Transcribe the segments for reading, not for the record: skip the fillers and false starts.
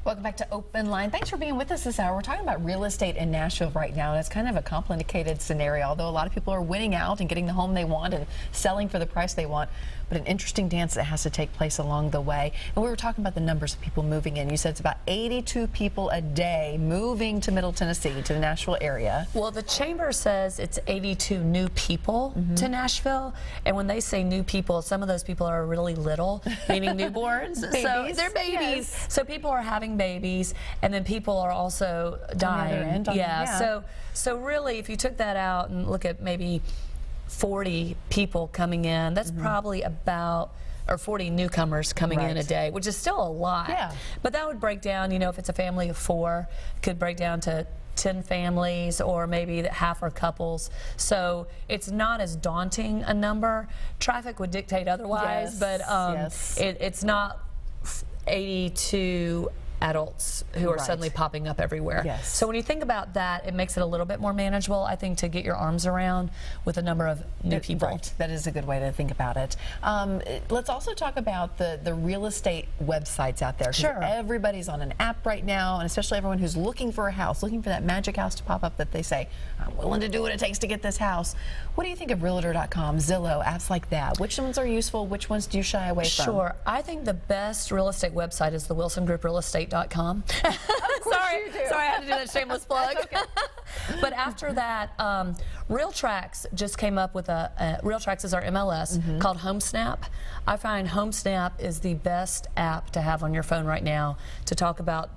Welcome back to OpenLine. Thanks for being with us this hour. We're talking about real estate in Nashville right now, and it's kind of a complicated scenario, although a lot of people are winning out and getting the home they want and selling for the price they want, but an interesting dance that has to take place along the way. And we were talking about the numbers of people moving in. You said it's about 82 people a day moving to Middle Tennessee, to the Nashville area. Well, the Chamber says it's 82 new people to Nashville, and when they say new people, some of those people are really little, meaning newborns. So they're babies. Yes. So people are having babies, and then people are also dying. So really, if you took that out and look at maybe 40 people coming in, that's probably about, or 40 newcomers coming in a day, which is still a lot. Yeah. But that would break down, you know, if it's a family of 4, could break down to 10 families, or maybe that half are couples. So it's not as daunting a number. Traffic would dictate otherwise, but it's not 82 adults who are suddenly popping up everywhere. Yes. So when you think about that, it makes it a little bit more manageable, I think, to get your arms around with a number of new people. Right. That is a good way to think about it. Let's also talk about the real estate websites out there. Sure. Everybody's on an app right now, and especially everyone who's looking for a house, looking for that magic house to pop up that they say, I'm willing to do what it takes to get this house. What do you think of Realtor.com, Zillow, apps like that? Which ones are useful? Which ones do you shy away from? Sure. I think the best real estate website is the WilsonGroupRealEstate.com. Sorry, I had to do that shameless plug. Okay. But after that, RealTrax just came up with RealTrax is our MLS called HomeSnap. I find HomeSnap is the best app to have on your phone right now to talk about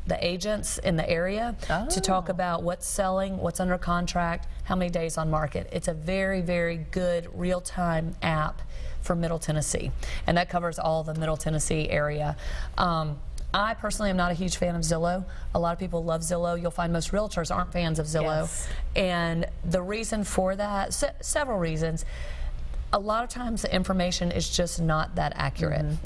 the agents in the area, to talk about what's selling, what's under contract, how many days on market. It's a very, very good real-time app for Middle Tennessee, and that covers all the Middle Tennessee area. I personally am not a huge fan of Zillow. A lot of people love Zillow. You'll find most realtors aren't fans of Zillow. Yes. And the reason for that, several reasons. A lot of times the information is just not that accurate.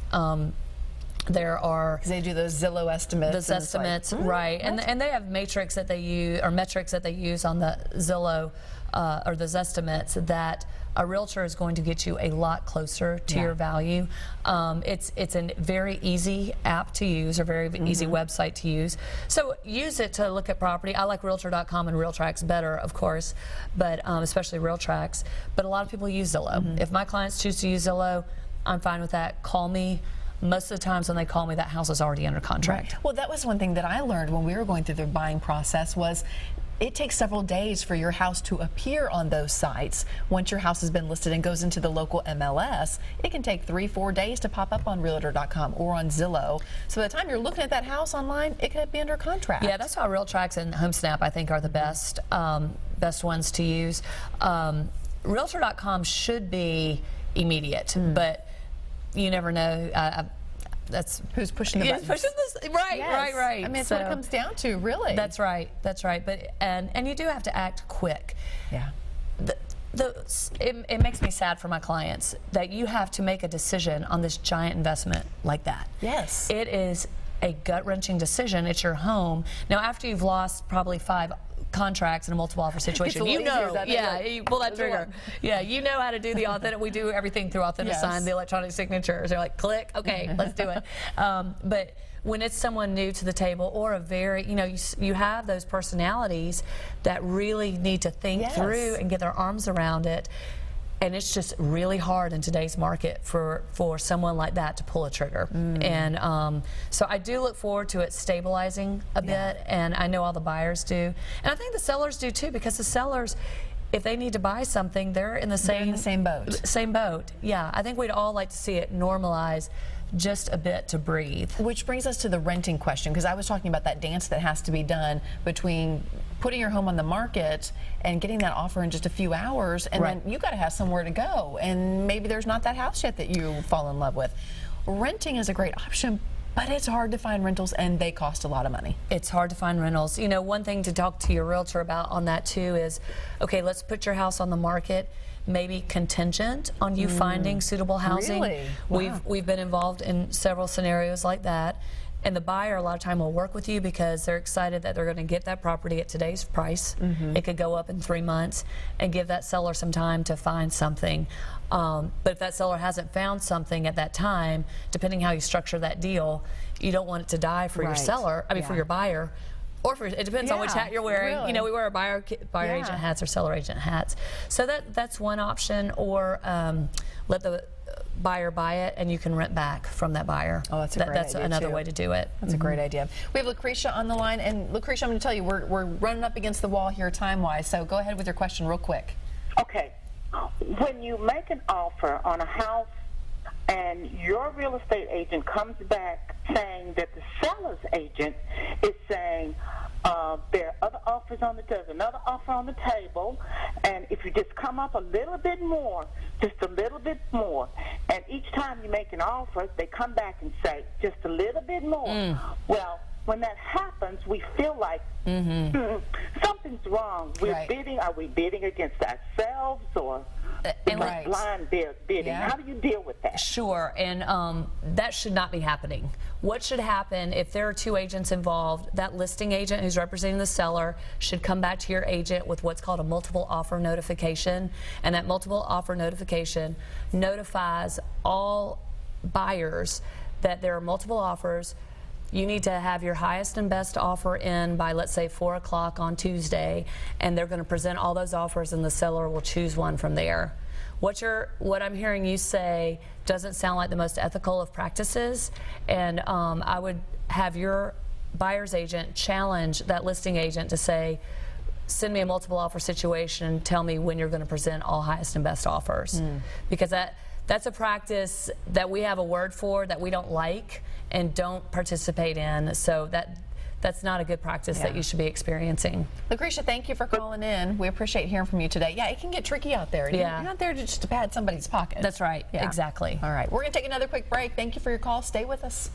There are, because they do those Zillow estimates. Those estimates, right? And they have metrics that they use, or metrics that they use on the Zillow or those estimates, that a realtor is going to get you a lot closer to your value. It's a very easy app to use, or very easy website to use. So use it to look at property. I like Realtor.com and RealTrax better, of course, but especially RealTrax. But a lot of people use Zillow. If my clients choose to use Zillow, I'm fine with that. Call me. Most of the times when they call me, that house is already under contract. Right. Well, that was one thing that I learned when we were going through the buying process, was it takes several days for your house to appear on those sites. Once your house has been listed and goes into the local MLS, it can take 3-4 days to pop up on Realtor.com or on Zillow. So by the time you're looking at that house online, it could be under contract. Yeah, that's why RealTrax and HomeSnap, I think, are the best best ones to use. Realtor.com should be immediate, but you never know. That's who's pushing the buttons. Pushing this, right. I mean, it's what it comes down to, really. That's right. But and you do have to act quick. Yeah. It makes me sad for my clients that you have to make a decision on this giant investment like that. Yes. It is a gut-wrenching decision. It's your home. Now, after you've lost probably 5 contracts in a multiple offer situation, you know, you pull that trigger. Yeah, you know how to do the authentic. We do everything through AuthentiSign, the electronic signatures. They're like, click, okay, let's do it. But when it's someone new to the table, or a very, you have those personalities that really need to think through and get their arms around it. And it's just really hard in today's market for someone like that to pull a trigger. And so I do look forward to it stabilizing a bit, and I know all the buyers do. And I think the sellers do too, because the sellers, if they need to buy something, they're in the same boat. Same boat, yeah. I think we'd all like to see it normalize just a bit to breathe. Which brings us to the renting question, because I was talking about that dance that has to be done between putting your home on the market and getting that offer in just a few hours, and then you got to have somewhere to go, and maybe there's not that house yet that you fall in love with. Renting is a great option, but it's hard to find rentals, and they cost a lot of money. It's hard to find rentals. You know, one thing to talk to your realtor about on that too is, okay, let's put your house on the market, maybe contingent on you finding suitable housing. Really? Wow. We've been involved in several scenarios like that. And the buyer a lot of time will work with you because they're excited that they're going to get that property at today's price. It could go up in 3 months, and give that seller some time to find something. But if that seller hasn't found something at that time, depending how you structure that deal, you don't want it to die for your seller, for your buyer. Or for, it depends on which hat you're wearing. Really. You know, we wear buyer agent hats or seller agent hats. So that's one option. Or let the buyer buy it and you can rent back from that buyer. Oh, that's a great idea. That's another way to do it. That's a great idea. We have Lucretia on the line, and Lucretia, I'm going to tell you, we're running up against the wall here time-wise, so go ahead with your question real quick. Okay. When you make an offer on a house and your real estate agent comes back saying that the seller's agent is saying there are other offers on there's another offer on the table, and if you just come up a little bit more, just a little bit more, and each time you make an offer, they come back and say just a little bit more. Well, when that happens, we feel like something's wrong. We're bidding. Are we bidding against ourselves or blind bidding? Yeah. How do you deal with that? Sure, and that should not be happening. What should happen if there are two agents involved? That listing agent who's representing the seller should come back to your agent with what's called a multiple offer notification, and that multiple offer notification notifies all buyers that there are multiple offers. You need to have your highest and best offer in by, let's say, 4 o'clock on Tuesday, and they're going to present all those offers, and the seller will choose one from there. What I'm hearing you say doesn't sound like the most ethical of practices, and I would have your buyer's agent challenge that listing agent to say, send me a multiple offer situation, tell me when you're going to present all highest and best offers. Because that's a practice that we have a word for that we don't like and don't participate in, so that's not a good practice that you should be experiencing. Lucretia, thank you for calling in. We appreciate hearing from you today. Yeah, it can get tricky out there. You're not there just to pad somebody's pocket. That's right. Exactly. All right, we're going to take another quick break. Thank you for your call. Stay with us.